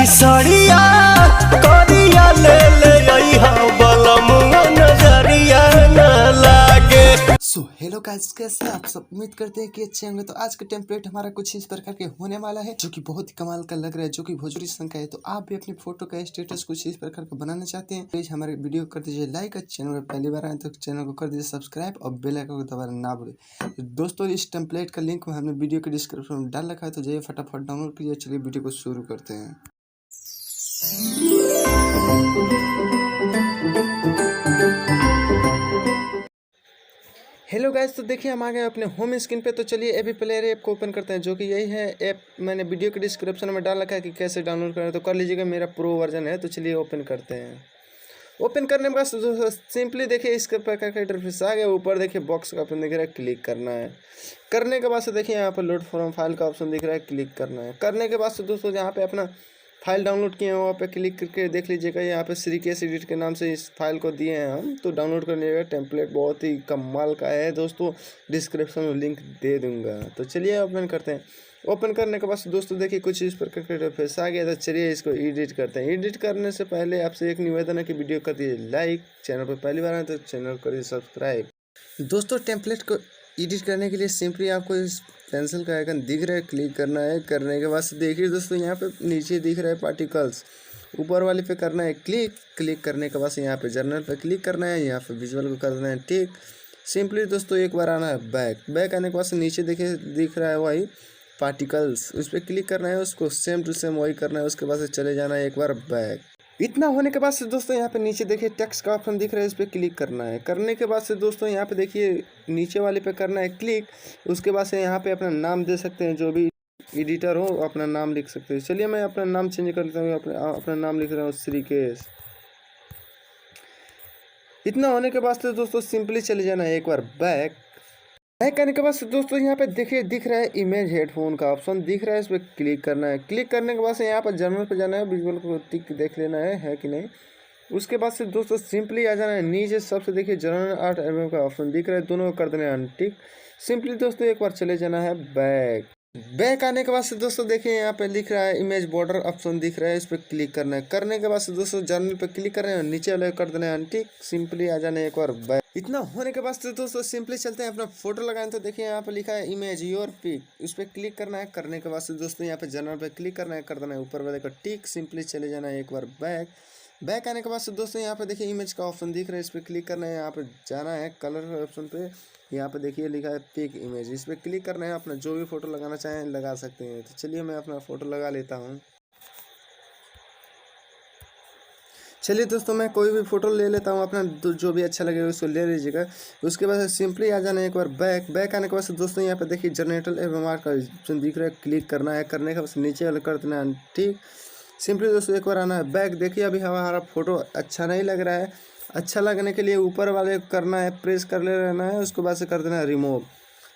सड़िया करिया ले ले अइहा बलमुआ नजरिया न लागे। सो हेलो गाइस, कैसे आप सब? उम्मीद करते हैं कि अच्छे होंगे। तो आज का टेम्पलेट हमारा कुछ इस प्रकार के होने वाला है जो कि बहुत ही कमाल का लग रहा है, जो कि भोजपुरी संघ का है। तो आप भी अपनी फोटो का स्टेटस कुछ इस प्रकार का बनाना चाहते हैं, प्लीज हमारे वीडियो कर दीजिए लाइक। चैनल पर पहली बार आए तो चैनल को कर दीजिए सब्सक्राइब और बेल आइकन को दबाना ना भूलें। तो दोस्तों, इस टेम्पलेट का लिंक हमने वीडियो के डिस्क्रिप्शन में डाल रखा है, तो जाइए फटाफट डाउनलोड कीजिए। चलिए वीडियो को शुरू करते हैं। हेलो गाइस, तो देखिए हम आ गए अपने होम स्क्रीन पे। तो चलिए एपी प्लेयर ऐप को ओपन करते हैं, जो कि यही है ऐप। मैंने वीडियो के डिस्क्रिप्शन में डाल रखा है कि कैसे डाउनलोड करें, तो कर लीजिएगा। मेरा प्रो वर्जन है। तो चलिए ओपन करते हैं। ओपन करने के बाद सिंपली देखिए इसके प्रकार का इंटरफेस आ गया। ऊपर देखिए बॉक्स का ऑप्शन दिख रहा है, क्लिक करना है। करने के बाद से देखिए यहाँ पर लोड फ्रॉम फाइल का ऑप्शन दिख रहा है, क्लिक करना है। करने के बाद से दोस्तों यहाँ पे अपना फाइल डाउनलोड किए हैं वहाँ पे क्लिक करके देख लीजिएगा। यहाँ पे श्रीकेश एडिट के नाम से इस फाइल को दिए हैं हम, तो डाउनलोड कर लीजिएगा। टेम्पलेट बहुत ही कमाल का है दोस्तों, डिस्क्रिप्शन में लिंक दे दूंगा। तो चलिए ओपन करते हैं। ओपन करने के बाद दोस्तों देखिए कुछ इस प्रकार का इंटरफेस आ गया। तो चलिए इसको एडिट करते हैं। एडिट करने से पहले आपसे एक निवेदन है कि वीडियो कर दीजिए लाइक, चैनल पर पहली बार आए तो चैनल को करिए सब्सक्राइब। दोस्तों, टेम्पलेट को एडिट करने के लिए सिंपली आपको इस पेंसिल का आइकन दिख रहा है, क्लिक करना है। करने के बाद से देखिए दोस्तों यहाँ पे नीचे दिख रहा है पार्टिकल्स, ऊपर वाले पे करना है क्लिक। क्लिक करने के बाद से यहाँ पे जर्नल पे क्लिक करना है, यहाँ पे विजुअल को कर देना है ठीक। सिंपली दोस्तों एक बार आना है बैक। बैक आने के बाद से नीचे देखिए दिख रहा है वही पार्टिकल्स, उस पर क्लिक करना है, उसको सेम टू सेम वही करना है। उसके बाद से चले जाना है एक बार बैक। इतना होने के बाद से दोस्तों यहाँ पे नीचे देखिए टेक्स्ट का ऑप्शन दिख रहा है, इस पर क्लिक करना है। करने के बाद से दोस्तों यहाँ पे देखिए नीचे वाले पे करना है क्लिक। उसके बाद से यहाँ पे अपना नाम दे सकते हैं, जो भी एडिटर हो अपना नाम लिख सकते हैं। चलिए मैं अपना नाम चेंज कर लेता हूँ, अपना नाम लिख रहा हूँ श्रीकेश। इतना होने के बाद से दोस्तों सिंपली चले जाना है एक बार बैक। बैक करने के बाद से दोस्तों यहाँ पे देखिए दिख रहा है इमेज हेडफोन का ऑप्शन दिख रहा है, इस पर क्लिक करना है। क्लिक करने के बाद से यहाँ पर जर्नल पे जाना है, विजुअल को टिक देख लेना है कि नहीं। उसके बाद से दोस्तों सिंपली आ जाना है नीचे। सबसे देखिए जर्नल आर्ट एल्बम का ऑप्शन दिख रहा है, दोनों को कर देना है अनटिक। सिंपली दोस्तों एक बार चले जाना है बैक। बैक आने के बाद से दोस्तों देखिए यहाँ पे लिख रहा है इमेज बॉर्डर ऑप्शन दिख रहा है, इस पर क्लिक करना है। करने के बाद से दोस्तों जर्नल पे क्लिक करना है, नीचे वाले कर देना है अनटिक। सिंपली आ जाना है एक बार बैक। इतना होने के बाद से दोस्तों सिंपली चलते हैं अपना फोटो लगाएं। तो देखिए यहाँ पे लिखा है इमेज योर पिक, उस पर क्लिक करना है। करने के बाद से दोस्तों यहाँ पे जर्नल पे क्लिक करना है, कर देना है ऊपर वाले का टिक। सिंपली चले जाना है एक बार बैक। बैक आने के बाद से दोस्तों यहाँ पे देखिए इमेज का ऑप्शन दिख रहा है, इस पर क्लिक करना है। यहाँ पे जाना है कलर ऑप्शन पे, यहाँ पे देखिए लिखा है पिक इमेज, इस पर क्लिक करना है। अपना जो भी फोटो लगाना चाहें लगा सकते हैं। तो चलिए मैं अपना फोटो लगा लेता हूँ। चलिए दोस्तों मैं कोई भी फोटो ले लेता हूँ अपना, जो भी अच्छा लगेगा उसको ले लीजिएगा। उसके बाद सिंपली आ जाना है एक बार बैक। बैक आने के बाद दोस्तों यहाँ पे देखिए जनरेटर एवं आर्ट का ऑप्शन दिख रहा है, क्लिक करना है। करने के बाद नीचे वाले कर देना है ठीक। सिंपली दोस्तों एक बार आना है बैक। देखिए अभी हमारा फोटो अच्छा नहीं लग रहा है, अच्छा लगने के लिए ऊपर वाले करना है, प्रेस कर ले रहना है। उसके बाद से कर देना है रिमूव।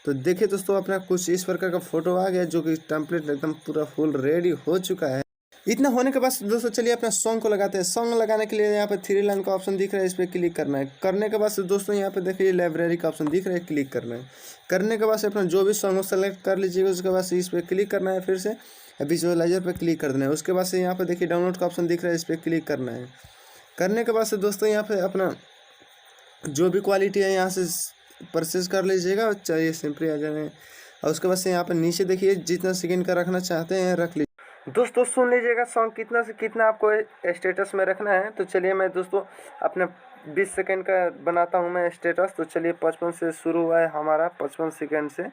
तो देखिए दोस्तों अपना कुछ इस प्रकार का फोटो आ गया, जो कि टेम्पलेट एकदम पूरा फुल रेडी हो चुका है। इतना होने के बाद दोस्तों चलिए अपना सॉन्ग को लगाते हैं। सॉन्ग लगाने के लिए यहाँ पे 3 लाइन का ऑप्शन दिख रहा है, इस पर क्लिक करना है। करने के बाद दोस्तों यहाँ पे देखिए लाइब्रेरी का ऑप्शन दिख रहा है, क्लिक करना है। करने के बाद से अपना जो भी सॉन्ग सेलेक्ट कर लीजिएगा। उसके बाद से इस पर क्लिक करना है, फिर से विजुअलाइजर पर क्लिक कर देना है। उसके बाद से यहाँ पे देखिए डाउनलोड का ऑप्शन दिख रहा है, इस पर क्लिक करना है। करने के बाद से दोस्तों यहाँ पे अपना जो भी क्वालिटी है यहाँ से परचेज कर लीजिएगा। चाहिए सिंपली आ जाए। और उसके बाद से यहाँ पे नीचे देखिए जितना सेकेंड का रखना चाहते हैं रख लीजिए। दोस्तों सुन लीजिएगा सॉन्ग कितना से कितना आपको स्टेटस में रखना है। तो चलिए मैं दोस्तों अपने 20 सेकंड का बनाता हूं मैं स्टेटस। तो चलिए 55 से शुरू हुआ है हमारा, 55 सेकंड से।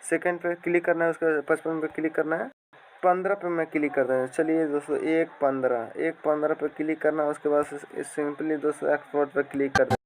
सेकंड पे क्लिक करना है, उसका 55 पे क्लिक करना है। 15 पे मैं क्लिक कर दें। चलिए दोस्तों 1:15 पे क्लिक करना है। उसके बाद सिंपली दोस्तों एक्सपोर्ट पे क्लिक कर दें।